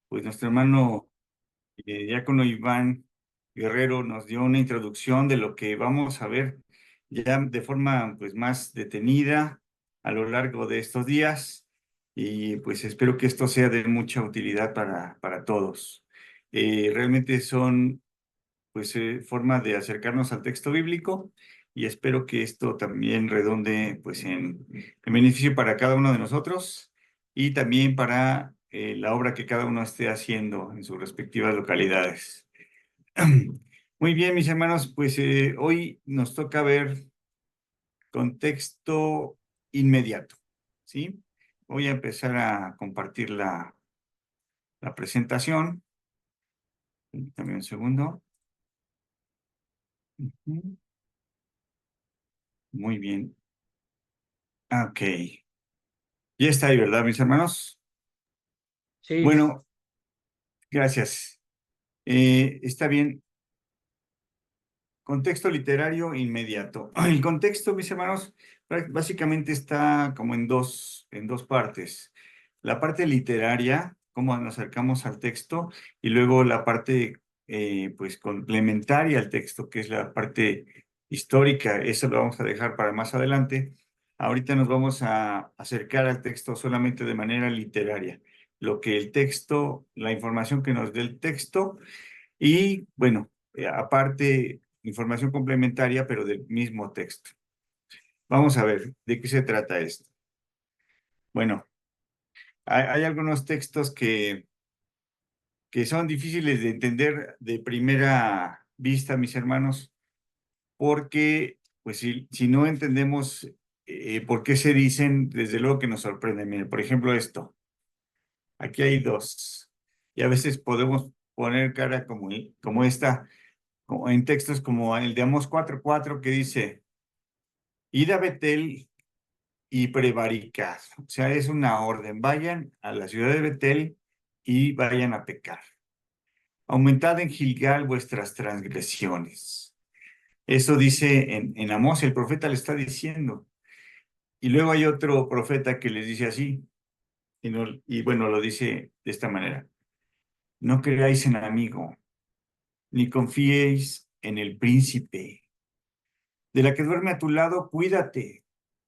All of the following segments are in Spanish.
pues nuestro hermano diácono Iván Guerrero nos dio una introducción de lo que vamos a ver ya de forma pues más detenida a lo largo de estos días y pues espero que esto sea de mucha utilidad para todos. Realmente son pues forma de acercarnos al texto bíblico y espero que esto también redonde pues en beneficio para cada uno de nosotros y también para la obra que cada uno esté haciendo en sus respectivas localidades. Muy bien, mis hermanos, pues hoy nos toca ver contexto inmediato, ¿sí? Voy a empezar a compartir la presentación. Permítame un segundo. Ujú. Muy bien. Ok. Ya está ahí, ¿verdad, mis hermanos? Sí, Bueno, gracias. Está bien. Contexto literario inmediato. El contexto, mis hermanos, básicamente está como en dos partes. La parte literaria, cómo nos acercamos al texto, y luego la parte, pues, complementaria al texto, que es la parte histórica. Eso lo vamos a dejar para más adelante. Ahorita nos vamos a acercar al texto solamente de manera literaria. Lo que el texto, la información que nos dé el texto y bueno, aparte, información complementaria, pero del mismo texto. Vamos a ver, ¿de qué se trata esto? Bueno, hay algunos textos que son difíciles de entender de primera vista, mis hermanos, porque, pues, si no entendemos por qué se dicen, desde luego que nos sorprende. Mire, por ejemplo, esto. Aquí hay dos. Y a veces podemos poner cara como esta, como en textos como el de Amos 4:4 que dice, id a Betel y prevaricad. O sea, es una orden. Vayan a la ciudad de Betel y vayan a pecar. Aumentad en Gilgal vuestras transgresiones. Eso dice en Amós, el profeta le está diciendo. Y luego hay otro profeta que les dice así. Y bueno, lo dice de esta manera. No creáis en amigo, ni confiéis en el príncipe. De la que duerme a tu lado, cuídate,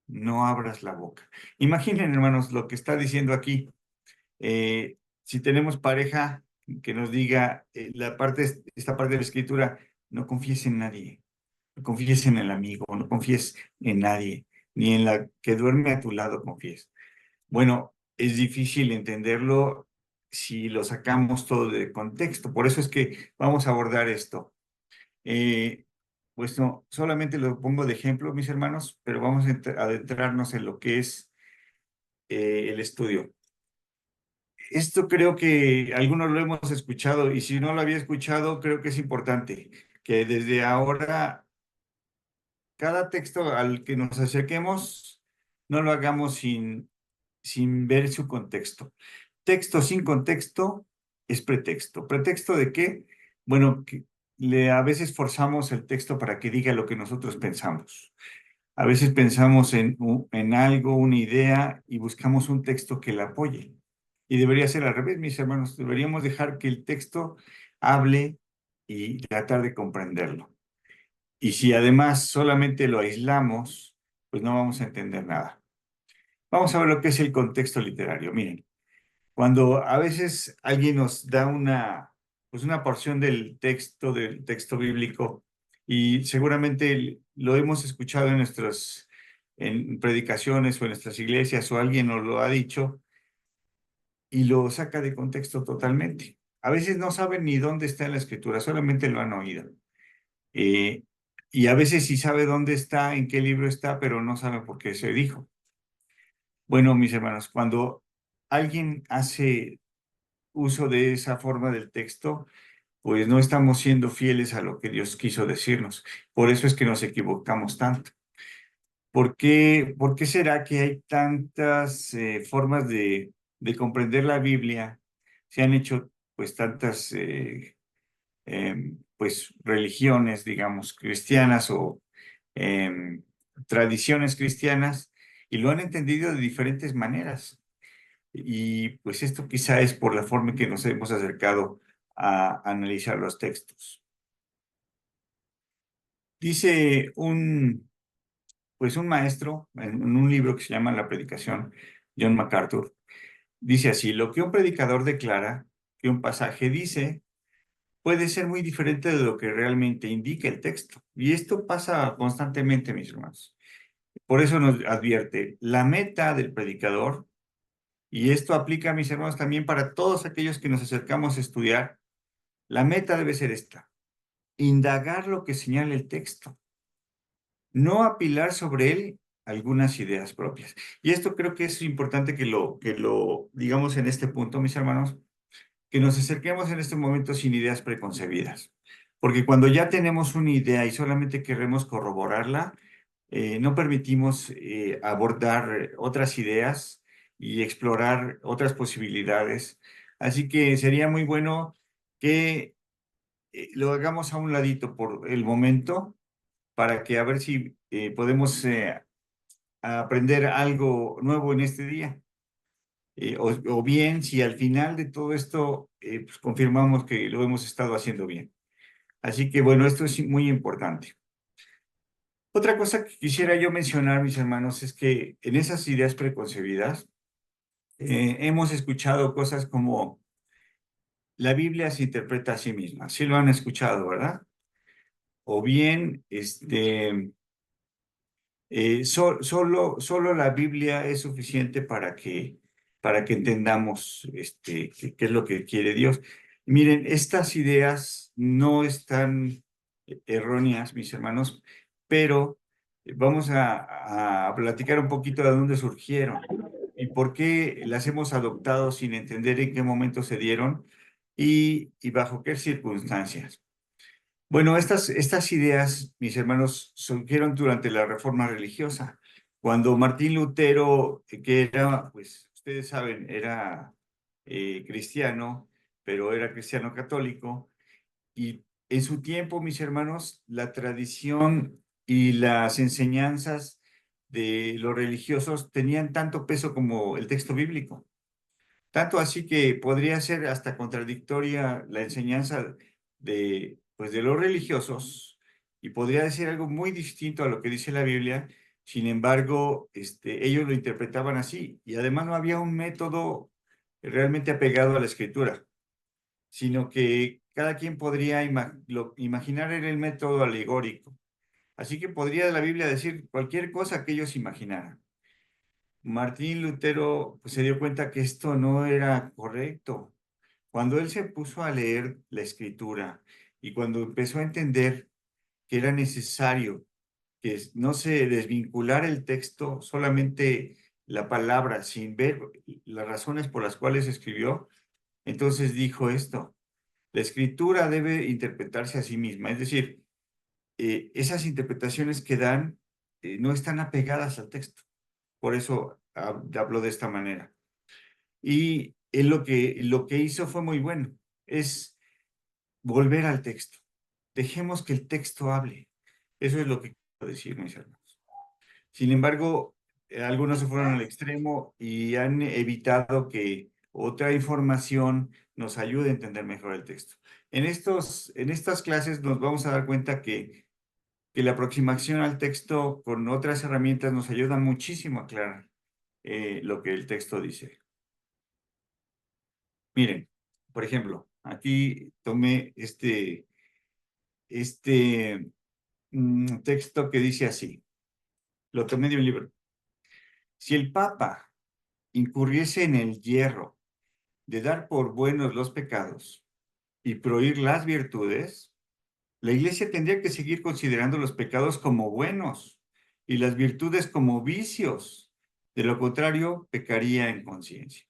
no abras la boca. Imaginen, hermanos, lo que está diciendo aquí. Si tenemos pareja que nos diga esta parte de la escritura, no confíes en nadie, no confíes en el amigo, no confíes en nadie, ni en la que duerme a tu lado confíes. Bueno, es difícil entenderlo si lo sacamos todo de contexto. Por eso es que vamos a abordar esto. Eh, pues no, solamente lo pongo de ejemplo, mis hermanos, pero vamos a adentrarnos en lo que es el estudio. Esto creo que algunos lo hemos escuchado y si no lo había escuchado, creo que es importante que desde ahora cada texto al que nos acerquemos no lo hagamos sin ver su contexto. Texto sin contexto es pretexto. ¿Pretexto de qué? Bueno, a veces forzamos el texto para que diga lo que nosotros pensamos. A veces pensamos en algo, una idea, y buscamos un texto que la apoye. Y debería ser al revés, mis hermanos. Deberíamos dejar que el texto hable y tratar de comprenderlo. Y si además solamente lo aislamos, pues no vamos a entender nada. Vamos a ver lo que es el contexto literario. Miren, cuando a veces alguien nos da pues una porción del texto bíblico, y seguramente lo hemos escuchado en predicaciones o en nuestras iglesias, o alguien nos lo ha dicho, y lo saca de contexto totalmente. A veces no saben ni dónde está en la escritura, solamente lo han oído. Eh, y a veces sí sabe dónde está, en qué libro está, pero no sabe por qué se dijo. Bueno, mis hermanos, cuando alguien hace uso de esa forma del texto, pues no estamos siendo fieles a lo que Dios quiso decirnos. Por eso es que nos equivocamos tanto. ¿Por qué será que hay tantas formas de comprender la Biblia? Se han hecho pues tantas pues religiones, digamos, cristianas o tradiciones cristianas y lo han entendido de diferentes maneras. Y pues esto quizá es por la forma en que nos hemos acercado a analizar los textos. Dice pues un maestro en un libro que se llama La Predicación, John MacArthur, dice así: lo que un predicador declara que un pasaje dice puede ser muy diferente de lo que realmente indica el texto. Y esto pasa constantemente, mis hermanos. Por eso nos advierte la meta del predicador, y esto aplica, mis hermanos, también para todos aquellos que nos acercamos a estudiar. La meta debe ser esta: indagar lo que señala el texto, no apilar sobre él algunas ideas propias. Y esto creo que es importante que lo digamos en este punto, mis hermanos, que nos acerquemos en este momento sin ideas preconcebidas. Porque cuando ya tenemos una idea y solamente queremos corroborarla, no permitimos abordar otras ideas y explorar otras posibilidades. Así que sería muy bueno que lo hagamos a un ladito por el momento, para que a ver si podemos aprender algo nuevo en este día. O bien, si al final de todo esto pues confirmamos que lo hemos estado haciendo bien. Así que bueno, esto es muy importante. Otra cosa que quisiera yo mencionar, mis hermanos, es que en esas ideas preconcebidas hemos escuchado cosas como la Biblia se interpreta a sí misma. Sí lo han escuchado, ¿verdad? O bien, solo la Biblia es suficiente para que entendamos qué es lo que quiere Dios. Miren, estas ideas no están erróneas, mis hermanos, pero vamos a platicar un poquito de dónde surgieron y por qué las hemos adoptado sin entender en qué momento se dieron y bajo qué circunstancias. Bueno, estas ideas, mis hermanos, surgieron durante la Reforma religiosa, cuando Martín Lutero, que era, pues ustedes saben, era cristiano, pero era cristiano católico, y en su tiempo, mis hermanos, la tradición y las enseñanzas de los religiosos tenían tanto peso como el texto bíblico. Tanto así que podría ser hasta contradictoria la enseñanza pues de los religiosos, y podría decir algo muy distinto a lo que dice la Biblia. Sin embargo, ellos lo interpretaban así, y además no había un método realmente apegado a la escritura, sino que cada quien podría imaginar en el método alegórico. Así que podría la Biblia decir cualquier cosa que ellos imaginaran. Martín Lutero pues, se dio cuenta que esto no era correcto. Cuando él se puso a leer la escritura y cuando empezó a entender que era necesario que no se desvinculara el texto, solamente la palabra, sin ver las razones por las cuales escribió, entonces dijo esto: la escritura debe interpretarse a sí misma. Es decir, esas interpretaciones que dan no están apegadas al texto. Por eso hablo de esta manera. Y él lo que hizo fue muy bueno, es volver al texto. Dejemos que el texto hable. Eso es lo que quiero decir, mis hermanos. Sin embargo, algunos se fueron al extremo y han evitado que otra información nos ayude a entender mejor el texto. En estas clases nos vamos a dar cuenta que la aproximación al texto con otras herramientas nos ayuda muchísimo a aclarar lo que el texto dice. Miren, por ejemplo, aquí tomé este texto que dice así, lo tomé de un libro. Si el Papa incurriese en el yerro de dar por buenos los pecados y prohibir las virtudes, la Iglesia tendría que seguir considerando los pecados como buenos y las virtudes como vicios. De lo contrario, pecaría en conciencia.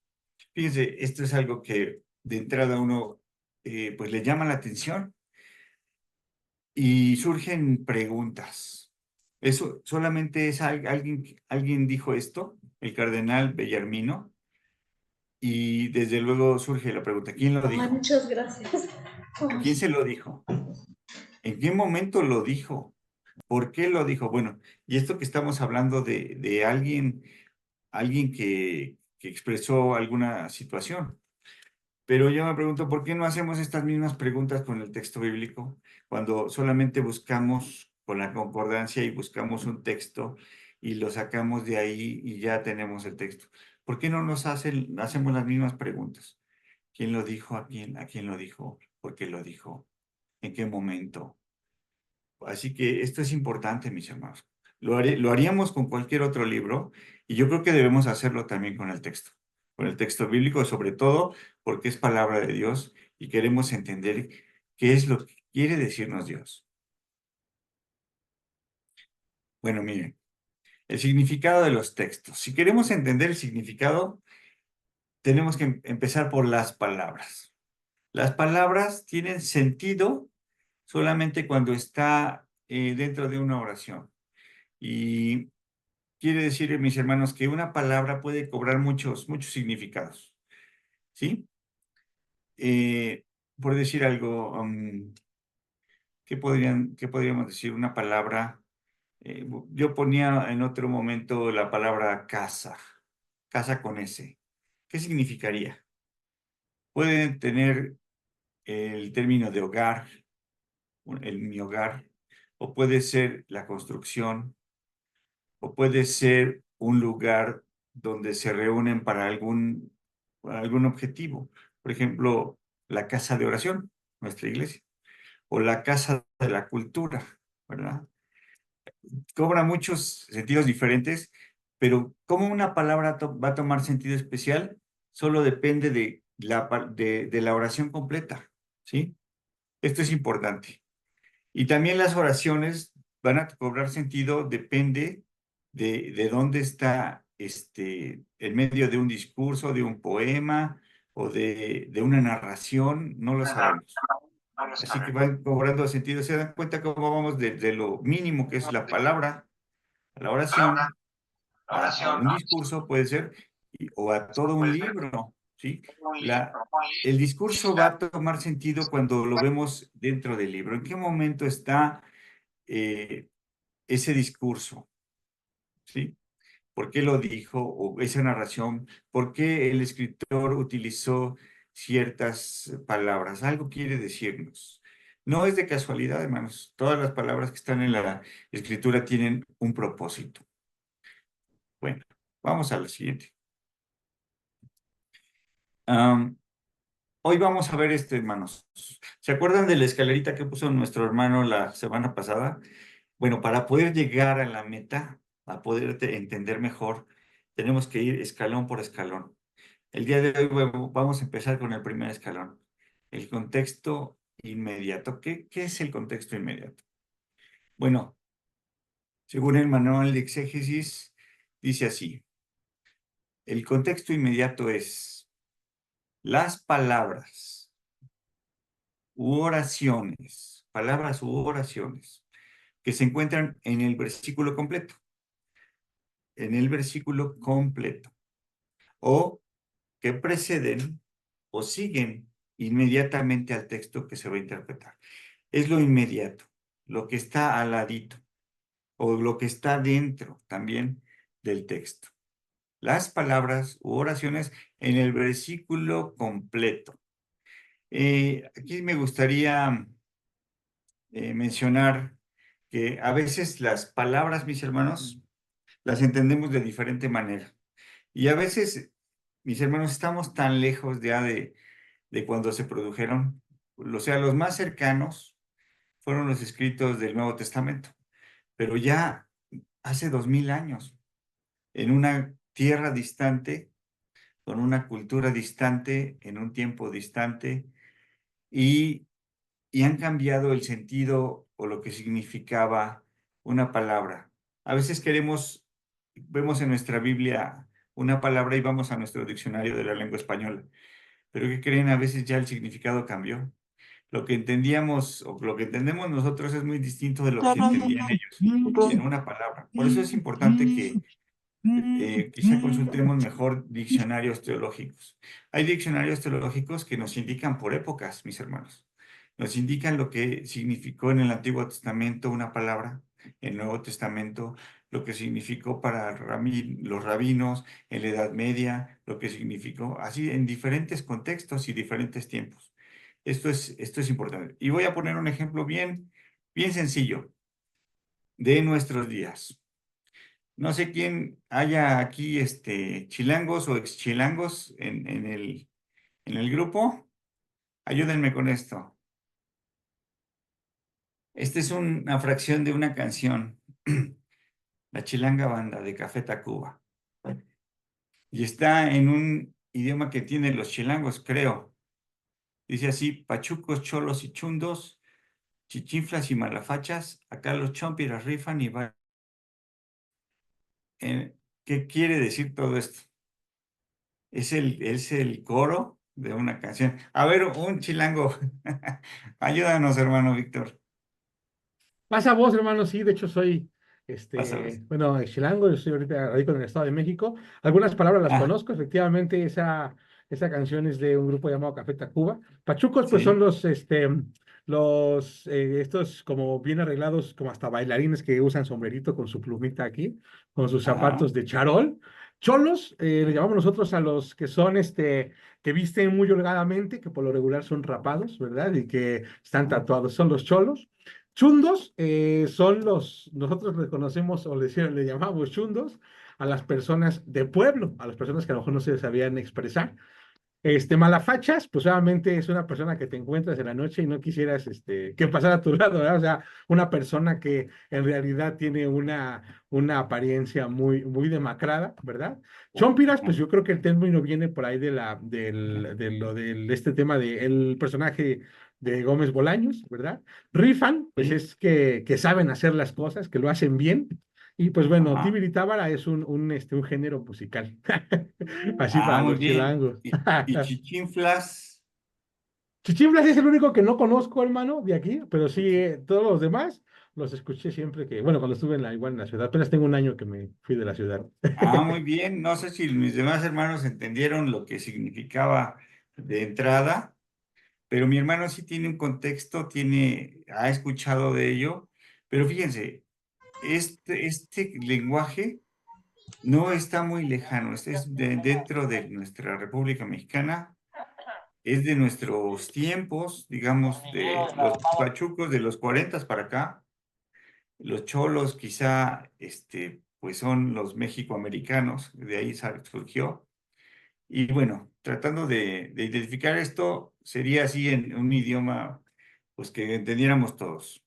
Fíjense, esto es algo que de entrada uno pues le llama la atención y surgen preguntas. Eso solamente es alguien dijo esto, el cardenal Bellarmino, y desde luego surge la pregunta: ¿quién lo Ay, dijo? muchas gracias. ¿A quién se lo dijo? ¿En qué momento lo dijo? ¿Por qué lo dijo? Bueno, y esto que estamos hablando de alguien que que expresó alguna situación. Pero yo me pregunto, ¿por qué no hacemos estas mismas preguntas con el texto bíblico cuando solamente buscamos con la concordancia y buscamos un texto y lo sacamos de ahí y ya tenemos el texto? ¿Por qué no hacemos las mismas preguntas? ¿Quién lo dijo? A quién lo dijo? ¿Por qué lo dijo? ¿En qué momento? Así que esto es importante, mis hermanos. Lo haríamos con cualquier otro libro y yo creo que debemos hacerlo también con el texto bíblico, sobre todo porque es palabra de Dios y queremos entender qué es lo que quiere decirnos Dios. Bueno, miren, el significado de los textos. Si queremos entender el significado, tenemos que empezar por las palabras. Las palabras tienen sentido solamente cuando está dentro de una oración. Y quiere decir, mis hermanos, que una palabra puede cobrar muchos significados, ¿sí? Eh, por decir algo, qué podríamos decir? Una palabra, yo ponía en otro momento la palabra casa, casa con S. ¿Qué significaría? Pueden tener el término de hogar, mi hogar, o puede ser la construcción, o puede ser un lugar donde se reúnen para algún objetivo. Por ejemplo, la casa de oración, nuestra iglesia, o la casa de la cultura, ¿verdad? Cobra muchos sentidos diferentes, pero cómo una palabra va a tomar sentido especial solo depende de la oración completa, ¿sí? Esto es importante. Y también las oraciones van a cobrar sentido, depende de dónde está en medio de un discurso, de un poema o de una narración, no lo sabemos. Así que van cobrando sentido. Se dan cuenta cómo vamos de lo mínimo que es la palabra, a la oración, a un discurso, puede ser, o a todo un libro, ¿sí? El discurso va a tomar sentido cuando lo vemos dentro del libro. ¿En qué momento está ese discurso? ¿Sí? ¿Por qué lo dijo? O esa narración, ¿por qué el escritor utilizó ciertas palabras? Algo quiere decirnos. No es de casualidad, hermanos. Todas las palabras que están en la escritura tienen un propósito. Bueno, vamos a la siguiente. Am, Hoy vamos a ver esto, hermanos. ¿Se acuerdan de la escalerita que puso nuestro hermano la semana pasada? Bueno, para poder llegar a la meta, para poder entender mejor, tenemos que ir escalón por escalón. El día de hoy vamos a empezar con el primer escalón, el contexto inmediato. ¿Qué es el contexto inmediato? Bueno, según el manual de exégesis, dice así, el contexto inmediato es las palabras u oraciones que se encuentran en el versículo completo, o que preceden o siguen inmediatamente al texto que se va a interpretar. Es lo inmediato, lo que está al ladito, o lo que está dentro también del texto. Las palabras u oraciones en el versículo completo. Aquí me gustaría mencionar que a veces las palabras, mis hermanos, las entendemos de diferente manera. Y a veces, mis hermanos, estamos tan lejos ya de cuando se produjeron. O sea, los más cercanos fueron los escritos del Nuevo Testamento, pero ya hace 2000 años, en una tierra distante, con una cultura distante, en un tiempo distante, y y han cambiado el sentido o lo que significaba una palabra. A veces vemos en nuestra Biblia una palabra y vamos a nuestro diccionario de la lengua española, pero ¿qué creen? A veces ya el significado cambió. Lo que entendíamos o lo que entendemos nosotros es muy distinto de lo que entendían ellos en una palabra. Por eso es importante que quizá consultemos mejor diccionarios teológicos. Hay diccionarios teológicos que nos indican por épocas, mis hermanos. Nos indican lo que significó en el Antiguo Testamento una palabra, en el Nuevo Testamento, lo que significó para los rabinos en la Edad Media, lo que significó, así en diferentes contextos y diferentes tiempos. Esto es importante. Y voy a poner un ejemplo bien sencillo de nuestros días. No sé quién haya aquí chilangos o exchilangos en el grupo. Ayúdenme con esto. Esta es una fracción de una canción, La Chilanga Banda de Café Tacuba. Y está en un idioma que tienen los chilangos, creo. Dice así: pachucos, cholos y chundos, chichinflas y malafachas, acá los chompiras rifan y van. ¿Qué quiere decir todo esto? Es el coro de una canción. A ver, un chilango. Ayúdanos, hermano Víctor. Pasa vos, hermano, sí, de hecho soy, Pásalos. bueno, chilango, yo estoy ahorita radico en el Estado de México. Algunas palabras las Ah, conozco, efectivamente, esa canción es de un grupo llamado Café Tacuba. Pachucos, pues son sí. estos como bien arreglados, como hasta bailarines que usan sombrerito con su plumita aquí, con sus Ajá. zapatos de charol. Cholos, le llamamos nosotros a los que son, que visten muy holgadamente, que por lo regular son rapados, ¿verdad? Y que están Ajá. tatuados, son los cholos. Chundos son nosotros reconocemos o le llamamos chundos a las personas de pueblo, a las personas que a lo mejor no se sabían expresar. Malafachas, pues obviamente es una persona que te encuentras en la noche y no quisieras que pasara a tu lado, ¿verdad? O sea, una persona que en realidad tiene una apariencia muy demacrada, ¿verdad? Chompiras, pues yo creo que el término viene por ahí del este tema del personaje de Gómez Bolaños, ¿verdad? Rifan, pues Sí. es que saben hacer las cosas, que lo hacen bien. Y pues bueno, Ajá. Tibiri Tábara es un género musical. Así Ah, para muy los bien. chilangos. Y chichinflas. Chichiflas es el único que no conozco, hermano, de aquí, pero sí, todos los demás los escuché siempre bueno, cuando estuve igual en la ciudad. Apenas tengo un año que me fui de la ciudad. Ah, muy bien. No sé si mis demás hermanos entendieron lo que significaba de entrada, pero mi hermano sí tiene un contexto, ha escuchado de ello. Pero fíjense, este lenguaje no está muy lejano. Este es dentro de nuestra República Mexicana. Es de nuestros tiempos, digamos, de los pachucos de los 40 para acá. Los cholos quizá, pues son los mexicoamericanos, de ahí surgió. Y bueno, tratando de identificar esto, sería así en un idioma, pues que entendiéramos todos.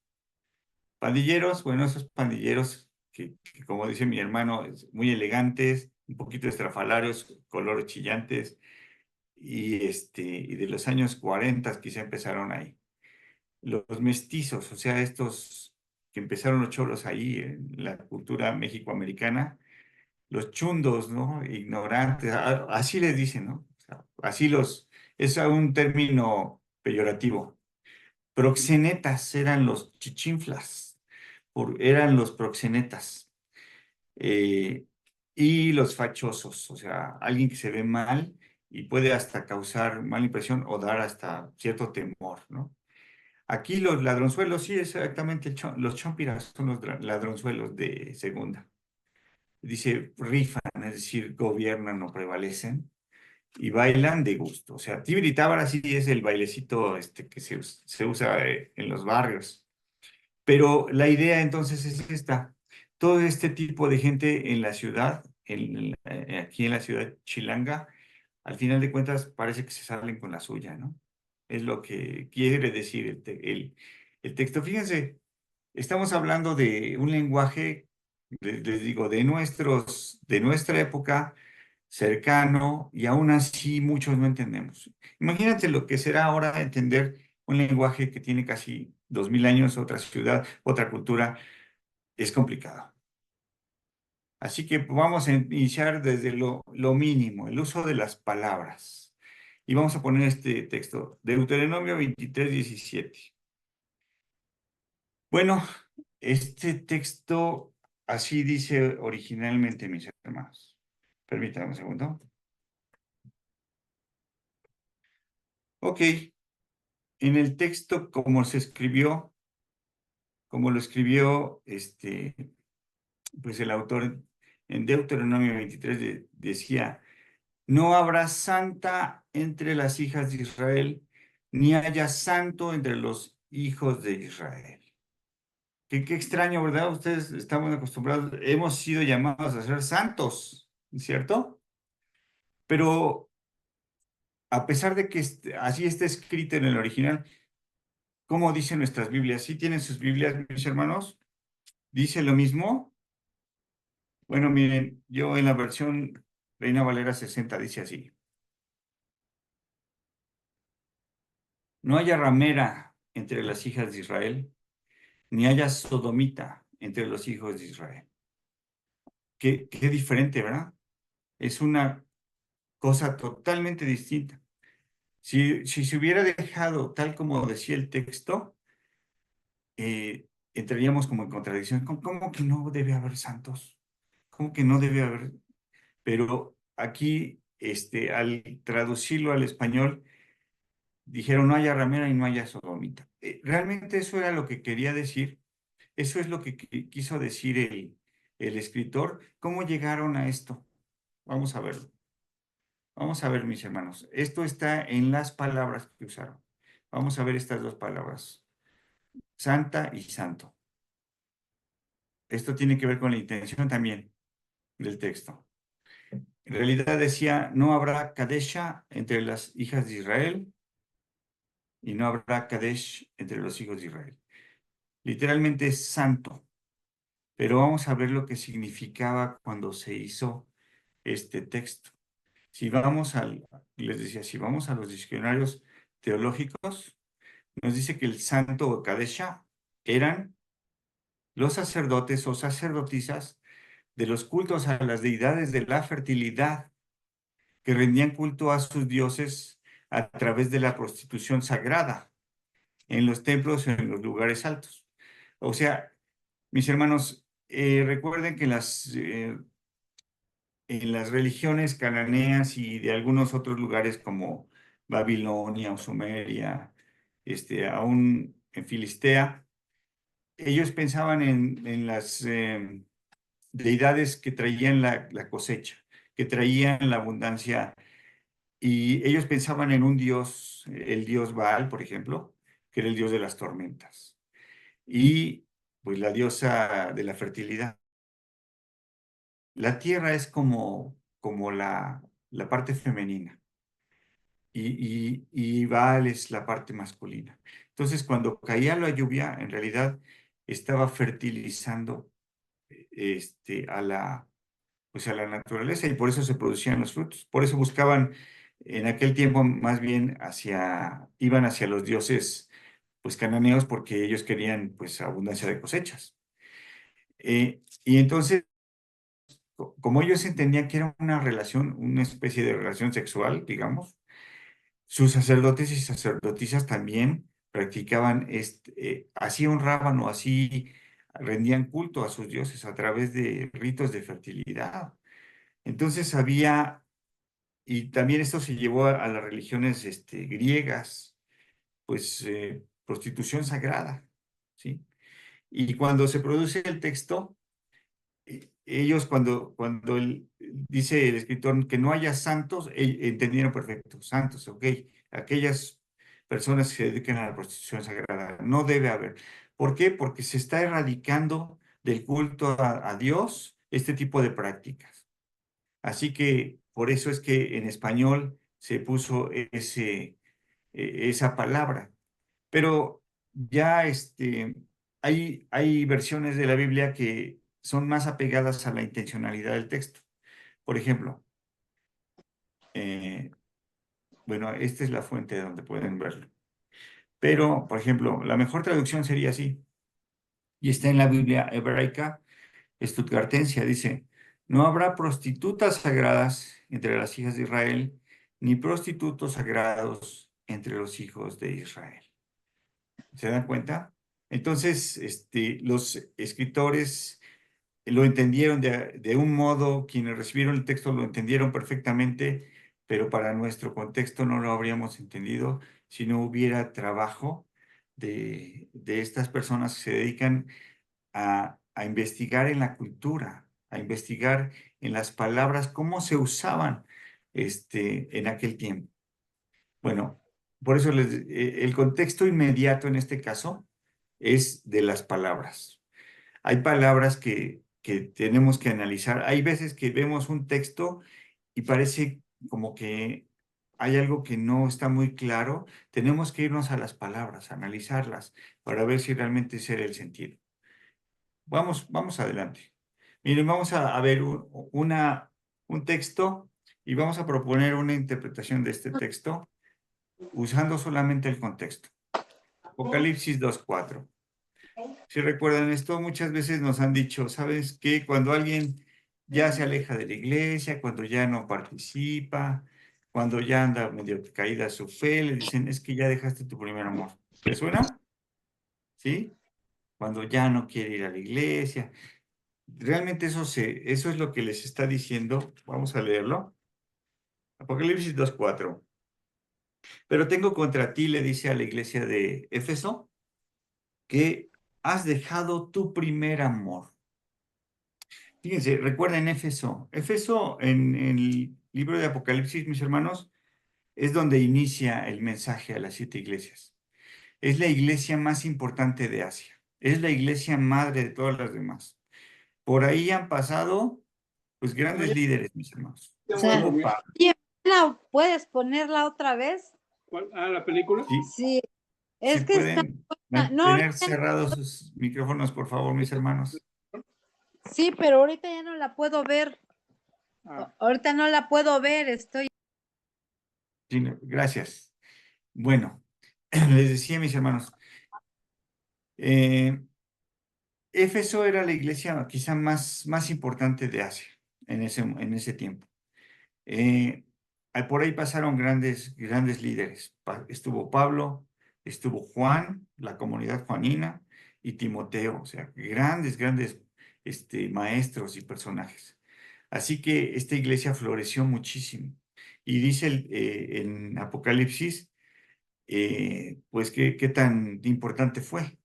Pandilleros, bueno, esos pandilleros que como dice mi hermano, muy elegantes, un poquito estrafalarios, colores chillantes, y de los años 40 quizá empezaron ahí. Los mestizos, o sea, estos que empezaron los cholos ahí en la cultura mexicoamericana, los chundos, ¿no? Ignorantes, así les dicen, ¿no? O sea, es un término peyorativo. Proxenetas eran los chichinflas, eran los proxenetas. Eh, y los fachosos, o sea, alguien que se ve mal y puede hasta causar mala impresión o dar hasta cierto temor, ¿no? Aquí los ladronzuelos, sí, exactamente, los chompiras son los ladronzuelos de segunda. Dice, rifan, es decir, gobiernan o prevalecen y bailan de gusto. O sea, Tibiri Tábara sí es el bailecito que se usa en los barrios. Pero la idea entonces es esta. Todo este tipo de gente en la ciudad, aquí en la ciudad chilanga, al final de cuentas parece que se salen con la suya, ¿no? Es lo que quiere decir el texto. Fíjense, estamos hablando de un lenguaje, les digo, de nuestra época, cercano, y aún así muchos no entendemos. Imagínate lo que será ahora entender un lenguaje que tiene casi 2000 años, otra ciudad, otra cultura, es complicado. Así que vamos a iniciar desde lo mínimo, el uso de las palabras. Y vamos a poner este texto, Deuteronomio 23:17. Bueno, este texto así dice originalmente, mis hermanos. Permítanme un segundo. Ok, en el texto como se escribió, como lo escribió pues el autor en Deuteronomio 23 decía, no habrá santa entre las hijas de Israel, ni haya santo entre los hijos de Israel. Qué extraño, ¿verdad? Ustedes estamos acostumbrados, hemos sido llamados a ser santos, ¿cierto? Pero a pesar de que así está escrito en el original, ¿cómo dicen nuestras Biblias? ¿Sí tienen sus Biblias, mis hermanos? ¿Dice lo mismo? Bueno, miren, yo en la versión Reina Valera 60 dice así. No haya ramera entre las hijas de Israel, ni haya sodomita entre los hijos de Israel. Qué diferente, ¿verdad? Es una cosa totalmente distinta. Si se hubiera dejado tal como decía el texto, entraríamos como en contradicción. ¿Cómo que no debe haber santos? ¿Cómo que no debe haber? Pero aquí, al traducirlo al español, dijeron no haya ramera y no haya sodomita. Realmente eso era lo que quería decir. Eso es lo que quiso decir el escritor. ¿Cómo llegaron a esto? Vamos a verlo. Vamos a ver, mis hermanos. Esto está en las palabras que usaron. Vamos a ver estas dos palabras, santa y santo. Esto tiene que ver con la intención también del texto. En realidad decía, no habrá Kadesha entre las hijas de Israel y no habrá Kadesh entre los hijos de Israel. Literalmente es santo, pero vamos a ver lo que significaba cuando se hizo este texto. Si vamos les decía, si vamos a los diccionarios teológicos, nos dice que el santo o Kadesha eran los sacerdotes o sacerdotisas de los cultos a las deidades de la fertilidad, que rendían culto a sus dioses a través de la prostitución sagrada en los templos o en los lugares altos. O sea, mis hermanos, recuerden que en las religiones cananeas y de algunos otros lugares como Babilonia o Sumeria, aún en Filistea, ellos pensaban en las deidades que traían la cosecha, que traían la abundancia, y ellos pensaban en un dios, el dios Baal, por ejemplo, que era el dios de las tormentas, y pues la diosa de la fertilidad. La tierra es como la parte femenina y Baal es la parte masculina. Entonces, cuando caía la lluvia, en realidad estaba fertilizando pues a la naturaleza y por eso se producían los frutos. Por eso buscaban en aquel tiempo más bien iban hacia los dioses pues cananeos porque ellos querían pues abundancia de cosechas. Y entonces como ellos entendían que era una relación, una especie de relación sexual, digamos, sus sacerdotes y sacerdotisas también practicaban, así honraban o así rendían culto a sus dioses a través de ritos de fertilidad. Entonces y también esto se llevó a las religiones griegas, pues prostitución sagrada, ¿sí? Y cuando se produce el texto, ellos cuando dice el escritor que no haya santos, entendieron perfecto, santos, ok, aquellas personas que se dedican a la prostitución sagrada, no debe haber. ¿Por qué? Porque se está erradicando del culto a Dios este tipo de prácticas. Así que por eso es que en español se puso esa palabra. Pero ya hay versiones de la Biblia que son más apegadas a la intencionalidad del texto. Por ejemplo, eh, bueno, esta es la fuente donde pueden verlo. Pero, por ejemplo, la mejor traducción sería así, y está en la Biblia hebraica Stuttgartensia, dice, no habrá prostitutas sagradas entre las hijas de Israel, ni prostitutos sagrados entre los hijos de Israel. ¿Se dan cuenta? Entonces, los escritores lo entendieron de un modo, quienes recibieron el texto lo entendieron perfectamente, pero para nuestro contexto no lo habríamos entendido si no hubiera trabajo de estas personas que se dedican a a investigar en la cultura, a investigar en las palabras, cómo se usaban en aquel tiempo. Bueno, por eso el contexto inmediato en este caso es de las palabras. Hay palabras que tenemos que analizar. Hay veces que vemos un texto y parece como que hay algo que no está muy claro. Tenemos que irnos a las palabras, analizarlas, para ver si realmente ese era el sentido. Vamos adelante. Miren, vamos a ver un texto y vamos a proponer una interpretación de este texto usando solamente el contexto. Apocalipsis 2:4. Si recuerdan esto, muchas veces nos han dicho, ¿sabes qué? Cuando alguien ya se aleja de la iglesia, cuando ya no participa, cuando ya anda medio caída su fe, le dicen, es que ya dejaste tu primer amor. ¿Te suena? ¿Sí? Cuando ya no quiere ir a la iglesia. Realmente eso es lo que les está diciendo. Vamos a leerlo. Apocalipsis 2:4. Pero tengo contra ti, le dice a la iglesia de Éfeso, que has dejado tu primer amor. Fíjense, recuerden Éfeso. Éfeso en el libro de Apocalipsis, mis hermanos, es donde inicia el mensaje a las 7 iglesias. Es la iglesia más importante de Asia. Es la iglesia madre de todas las demás. Por ahí han pasado, pues, grandes líderes, mis hermanos. O sea, Estuvo Pablo. ¿puedes ponerla otra vez? ¿Cuál? Ah, la película. Sí, Sí, sí es que está. pueden No, mantener cerrados sus micrófonos, por favor, mis hermanos. sí, pero ahorita ya no la puedo ver. Ahorita no la puedo ver, estoy. Sí, gracias. Bueno, les decía, mis hermanos, Éfeso era la iglesia quizá más importante de Asia en ese tiempo. Por ahí pasaron grandes líderes. Estuvo Pablo, estuvo Juan, la comunidad juanina, y Timoteo, o sea, grandes maestros y personajes. Así que esta iglesia floreció muchísimo. Y dice en Apocalipsis, pues qué tan importante fue.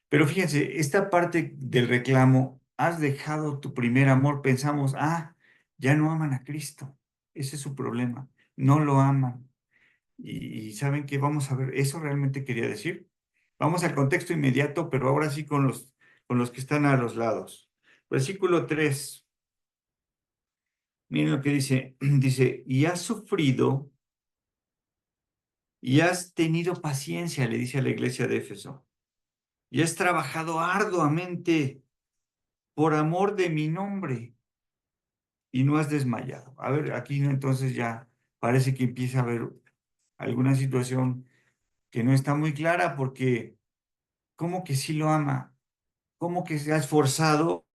Pero fíjense, esta parte del reclamo, has dejado tu primer amor, pensamos, ya no aman a Cristo. Ese es su problema. No lo aman. Y saben que vamos a ver, eso realmente quería decir. Vamos al contexto inmediato, pero ahora sí con los que están a los lados. Versículo 3. Miren lo que dice. Dice, y has sufrido y has tenido paciencia, le dice a la iglesia de Éfeso. Y has trabajado arduamente por amor de mi nombre y no has desmayado. A ver, aquí entonces ya parece que empieza a haber alguna situación que no está muy clara porque ¿cómo que sí lo ama? ¿Cómo que se ha esforzado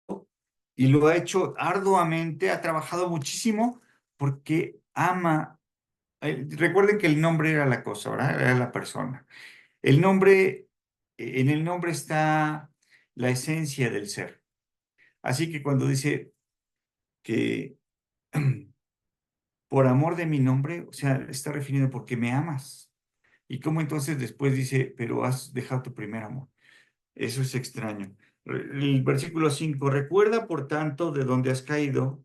y lo ha hecho arduamente, ha trabajado muchísimo porque ama? Recuerden que el nombre era la cosa, ¿verdad? Era la persona. El nombre, en el nombre está la esencia del ser. Así que cuando dice que por amor de mi nombre, o sea, está refiriendo porque me amas. Y cómo entonces después dice, pero has dejado tu primer amor. Eso es extraño. El versículo 5, recuerda por tanto de dónde has caído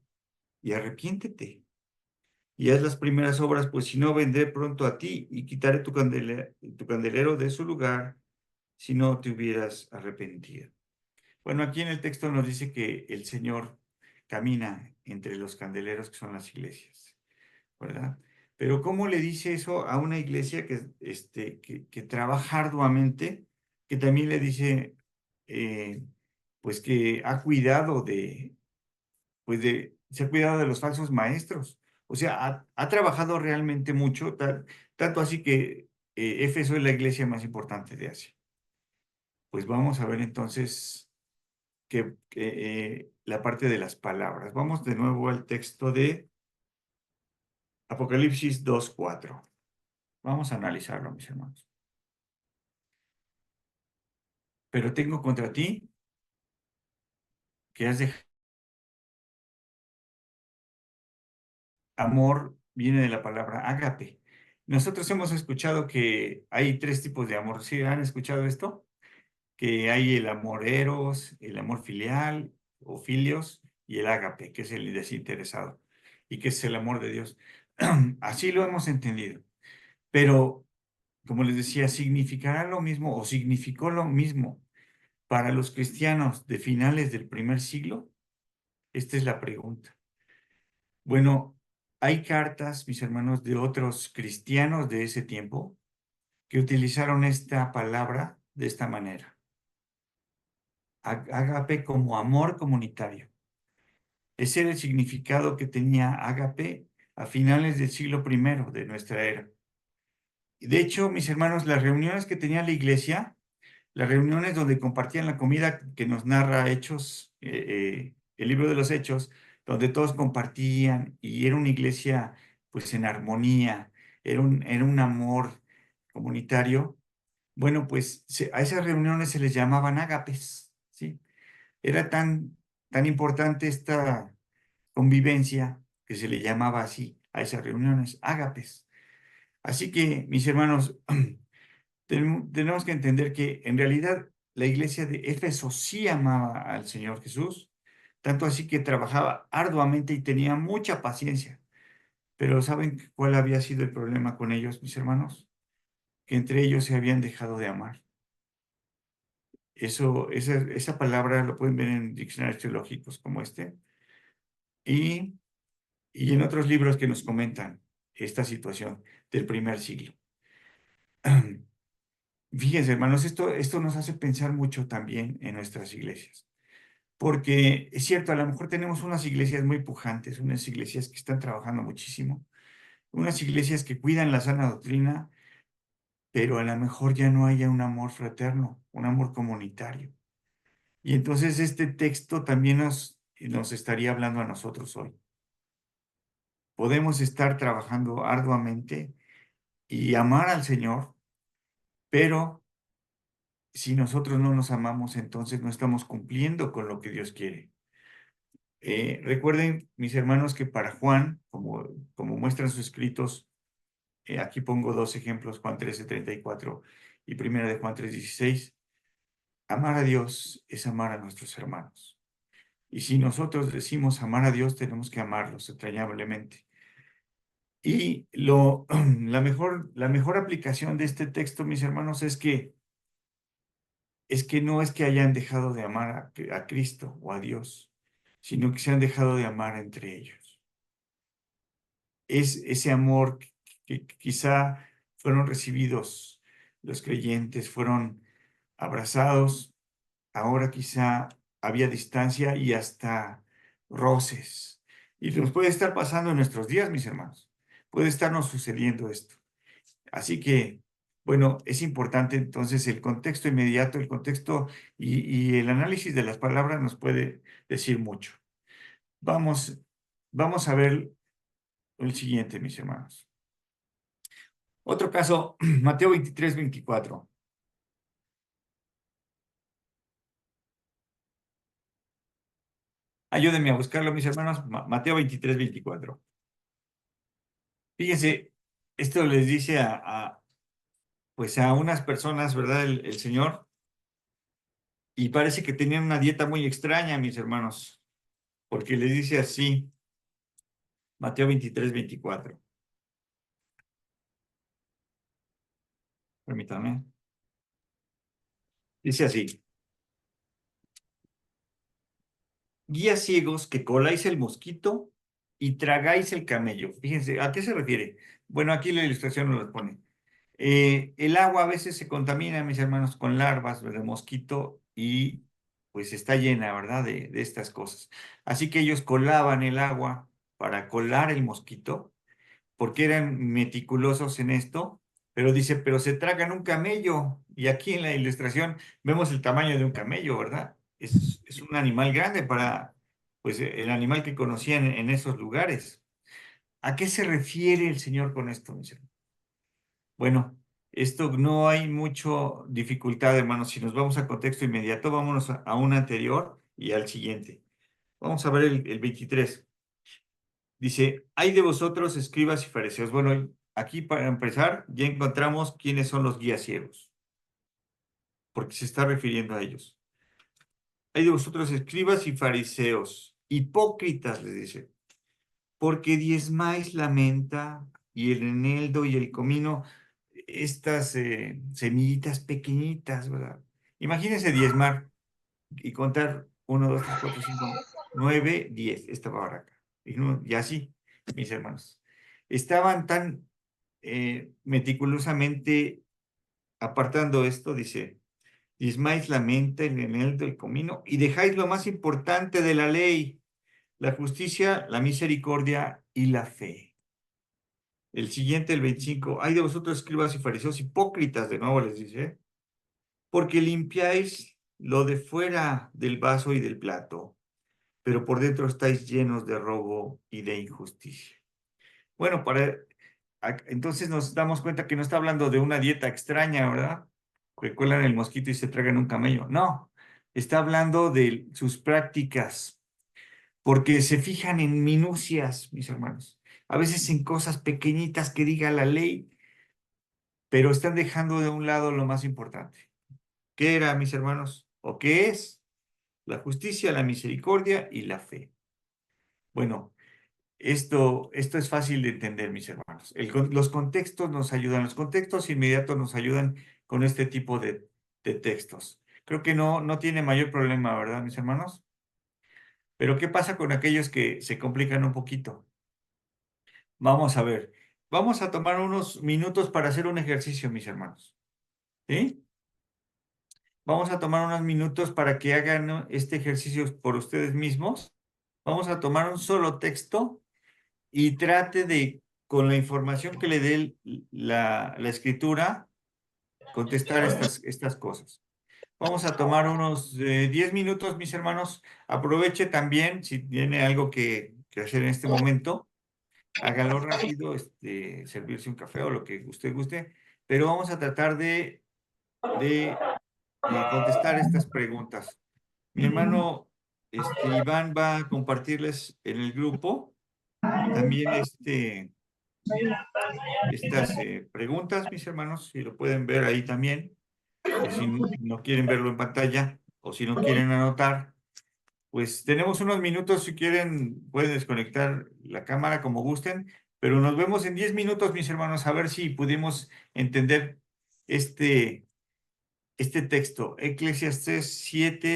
y arrepiéntete. Y haz las primeras obras, pues si no, vendré pronto a ti y quitaré tu candelero de su lugar si no te hubieras arrepentido. Bueno, aquí en el texto nos dice que el Señor camina entre los candeleros que son las iglesias, ¿verdad? Pero ¿cómo le dice eso a una iglesia que trabaja arduamente, que también le dice, pues que ha cuidado se ha cuidado de los falsos maestros? O sea, ha trabajado realmente mucho, tanto así que Éfeso es la iglesia más importante de Asia. Pues vamos a ver entonces la parte de las palabras. Vamos de nuevo al texto de Apocalipsis 2:4. Vamos a analizarlo, mis hermanos. Pero tengo contra ti que has dejado amor, viene de la palabra ágape. Nosotros hemos escuchado que hay 3 tipos de amor. ¿Sí han escuchado esto? que hay el amor eros, el amor filial o filios y el ágape, que es el desinteresado y que es el amor de Dios. Así lo hemos entendido. Pero, como les decía, ¿significará lo mismo o significó lo mismo para los cristianos de finales del primer siglo? Esta es la pregunta. Bueno, hay cartas, mis hermanos, de otros cristianos de ese tiempo que utilizaron esta palabra de esta manera. Ágape como amor comunitario. Ese era el significado que tenía ágape a finales del siglo I de nuestra era. De hecho, mis hermanos, las reuniones que tenía la iglesia, las reuniones donde compartían la comida que nos narra Hechos, el libro de los Hechos, donde todos compartían y era una iglesia pues en armonía, era un amor comunitario. Bueno, pues a esas reuniones se les llamaban ágapes, ¿sí? Era tan importante esta convivencia que se le llamaba así a esas reuniones, ágapes. Así que, mis hermanos, tenemos que entender que en realidad la iglesia de Éfeso sí amaba al Señor Jesús, tanto así que trabajaba arduamente y tenía mucha paciencia. Pero ¿saben cuál había sido el problema con ellos, mis hermanos? Que entre ellos se habían dejado de amar. Esa palabra lo pueden ver en diccionarios teológicos como este y en otros libros que nos comentan esta situación del primer siglo. Fíjense, hermanos, esto nos hace pensar mucho también en nuestras iglesias, porque es cierto, a lo mejor tenemos unas iglesias muy pujantes, unas iglesias que están trabajando muchísimo, unas iglesias que cuidan la sana doctrina, pero a lo mejor ya no haya un amor fraterno, un amor comunitario. Y entonces este texto también nos estaría hablando a nosotros hoy. Podemos estar trabajando arduamente y amar al Señor, pero si nosotros no nos amamos, entonces no estamos cumpliendo con lo que Dios quiere. Recuerden, mis hermanos, que para Juan, como muestran sus escritos, aquí pongo dos ejemplos, Juan 13:34 y primera de Juan 3:16, amar a Dios es amar a nuestros hermanos. Y si nosotros decimos amar a Dios, tenemos que amarlos entrañablemente. Y la mejor aplicación de este texto, mis hermanos, es que no es que hayan dejado de amar a Cristo o a Dios, sino que se han dejado de amar entre ellos. Es ese amor que quizá fueron recibidos los creyentes, fueron abrazados, ahora quizá había distancia y hasta roces. Y nos puede estar pasando en nuestros días, mis hermanos. Puede estarnos sucediendo esto. Así que, bueno, es importante entonces el contexto inmediato, el contexto y el análisis de las palabras nos puede decir mucho. Vamos, vamos a ver el siguiente, mis hermanos. Otro caso, Mateo 23:24. Ayúdenme a buscarlo, mis hermanos. Mateo 23:24. Fíjense, esto les dice pues a unas personas, ¿verdad? El Señor. Y parece que tenían una dieta muy extraña, mis hermanos, porque les dice así, Mateo 23:24. Permítanme. Dice así, guías ciegos que coláis el mosquito y tragáis el camello. Fíjense, ¿a qué se refiere? Bueno, aquí la ilustración nos lo pone. El agua a veces se contamina, mis hermanos, con larvas de mosquito y pues está llena, ¿verdad? De estas cosas. Así que ellos colaban el agua para colar el mosquito porque eran meticulosos en esto, pero dice, pero se tragan un camello. Y aquí en la ilustración vemos el tamaño de un camello, ¿verdad? Es un animal grande para, pues, el animal que conocían en esos lugares. ¿A qué se refiere el Señor con esto, mis hermanos? Bueno, esto no hay mucho dificultad, hermanos. Si nos vamos a contexto inmediato, vámonos a un anterior y al siguiente. Vamos a ver el 23. Dice, hay de vosotros, escribas y fariseos. Bueno, aquí para empezar, ya encontramos quiénes son los guías ciegos. porque se está refiriendo a ellos. Hay de vosotros escribas y fariseos, hipócritas, les dice, porque diezmáis la menta y el eneldo y el comino, estas semillitas pequeñitas, ¿verdad? Imagínense diezmar y contar 1, 2, 3, 4, 5, 9, 10, esta barraca. Y así, mis hermanos. Estaban tan meticulosamente apartando esto, dice, diezmáis la menta, el eneldo, el comino, y dejáis lo más importante de la ley, la justicia, la misericordia y la fe. El siguiente, el 25, hay de vosotros escribas y fariseos hipócritas, de nuevo les dice, porque limpiáis lo de fuera del vaso y del plato, pero por dentro estáis llenos de robo y de injusticia. Bueno, entonces nos damos cuenta que no está hablando de una dieta extraña, ¿verdad? Que cuelan el mosquito y se tragan un camello. No, está hablando de sus prácticas, porque se fijan en minucias, mis hermanos. A veces en cosas pequeñitas que diga la ley, pero están dejando de un lado lo más importante. ¿Qué era, mis hermanos? ¿O qué es? La justicia, la misericordia y la fe. Bueno, esto es fácil de entender, mis hermanos. Los contextos nos ayudan, los contextos inmediatos nos ayudan con este tipo de textos. Creo que no tiene mayor problema, ¿verdad, mis hermanos? Pero ¿qué pasa con aquellos que se complican un poquito? Vamos a ver. Vamos a tomar unos minutos para hacer un ejercicio, mis hermanos. ¿Sí? Vamos a tomar unos minutos para que hagan este ejercicio por ustedes mismos. Vamos a tomar un solo texto y trate de, con la información que le dé la escritura, contestar estas cosas. Vamos a tomar unos 10 minutos, mis hermanos. Aproveche también, si tiene algo que hacer en este momento, hágalo rápido, servirse un café o lo que usted guste, pero vamos a tratar de contestar estas preguntas. Mi hermano Iván va a compartirles en el grupo también estas preguntas, mis hermanos, si lo pueden ver ahí también, o si no quieren verlo en pantalla, o si no quieren anotar, pues tenemos unos minutos, si quieren, pueden desconectar la cámara como gusten, pero nos vemos en 10 minutos, mis hermanos, a ver si pudimos entender este texto, Eclesiastés 7.